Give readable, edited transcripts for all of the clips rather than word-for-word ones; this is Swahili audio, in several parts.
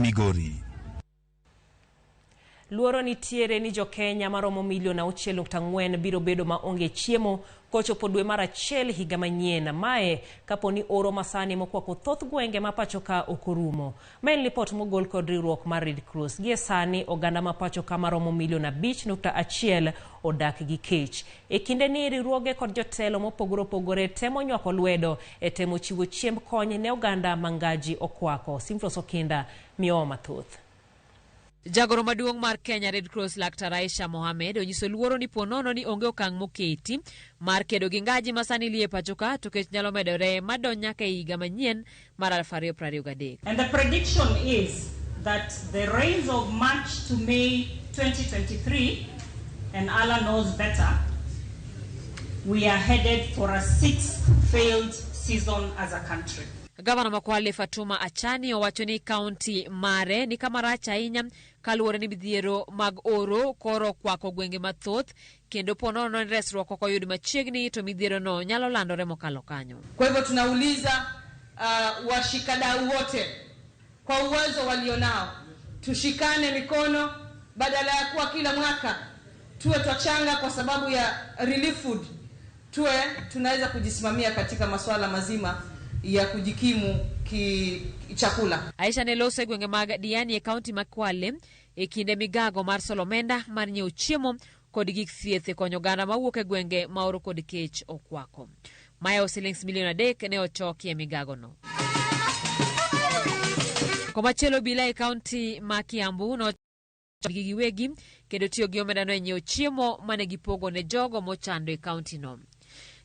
Migori. Luoro nitiere ni jo Kenya maromo milion 6.4 biro bedo maonge chiemo kochopo dwe mar achiel higa manyien. Mae kaponi oro masani mokwako thoth gwenge ma pacho ka okorumo. Main report mogol kod riwruok mar Red Cross. Gie sani oganda ma pacho ka maromo milion 5.1 odak gi kech. E kinde ni riwruoge kod jotelo mopogore temo nywako lwedo e temo chiwo chiemb kony ne oganda ma Ngaji okwako. Simfros Okinda miyo mathoth. Jagoro maduong' mar Kenya Red Cross Laktar Aisha Mohamed onyiso luoro ni ponono ni onge okang' moketi mar kedo gi Ngaji masani lie pachoka to kech nyalo medore madonya ke higa manyien mar 2023. And the prediction is that the rains of March to May 2023, and Allah knows better, we are headed for a 6th failed season as a country. Gavana Makwale Fatuma Achani owacho ni kaunti mare ni kama rach ahinya kaluwore ni midhiero mag oro koro kwako gwenge mathoth kendo ponono ni resruok ok oyud machiegni to midhiero no nyalo landore mokalo kanyo. Kwa hivyo tunauliza washikadau wote kwa uwezo walionao tushikane mikono, badala ya kuwa kila mwaka tuwe twachanga kwa sababu ya relief food, tuwe tunaweza kujisimamia katika masuala mazima ya kujikimu chakula. Aisha nelose gwenge mag Diani e kaunti Makwale e kinde migago mar Solomenda mar nyiewo chiemo kod gik thieth e konyo oganda mawuok e gwenge ma oro kod kech okwako. Maya shillings milion 3 ne ochoki e migago no. Komachielo bila e kaunti ma Kiambu no giwegi kendo tiyo gi omenda no e nyiewo chiemo mane gipogo ne jogo mochando e kaunti no.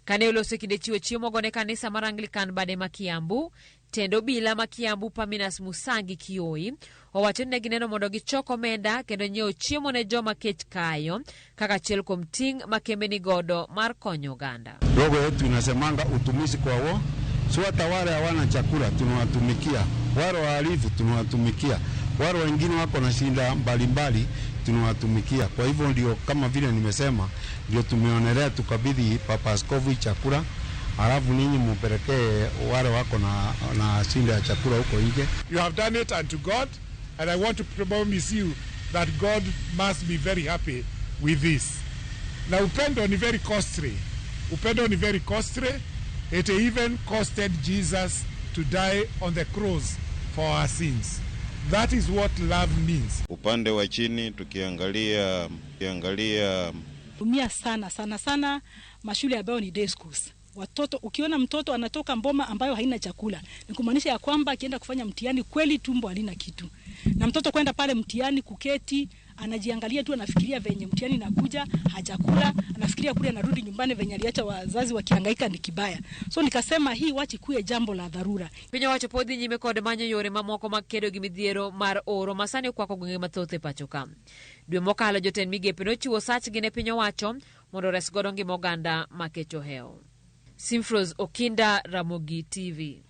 Kane olose kinde chiwo chiemo gone kanisa mar Anglican bade ma Kiambu, tendo bila ma Kiambu Paminas Musangi Kioi owacho ni gineno mondo gichoko omenda kendo nyiewo chiemo ne joma kech kayo kaka achiel kuom ting' ma kembe ni godo mar konyo oganda. Rogo yetu inasemanga utumishi kwa wao, so hata wale hawana chakula tunawatumikia, wale wahalifu tunawatumikia, wale wengine wako na shida mbalimbali tunawatumikia. Kwa hivyo ndio kama vile nimesema ndio tumeonelea tukabidhi Papa Askofu chakula, alafu ninyi mpelekee wale wako na shida ya chakula huko nje. You have done it unto God, and I want to promise you that God must be very happy with this. Na upendo ni very costly. Upendo ni very costly. It even costed Jesus to die on the cross for our sins. That is what love means. Upande wa chini tukiangalia umia sana mashule ambayo ni day schools. Watoto, ukiona mtoto anatoka mboma ambayo haina chakula, ni kumaanisha ya kwamba akienda kufanya mtihani kweli tumbo halina kitu. Na mtoto kwenda pale mtihani kuketi, anajiangalia tu, anafikiria venye mtihani nakuja, hajakula, anafikiria kule anarudi nyumbani venye aliacha wazazi wakihangaika ni kibaya. So nikasema hii wachi kuwe jambo la dharura. Pinyo wacho podhi nyime kod manyo yore mamoko makedo gi midhiero mar oro masani okwako gwenge mathoth e pacho ka. Dwe mokalo jotend migepe nochiwo sach gi ne pinyo wacho mondo res godo ngima oganda ma kech oheo. Simfros Okinda, Ramogi TV.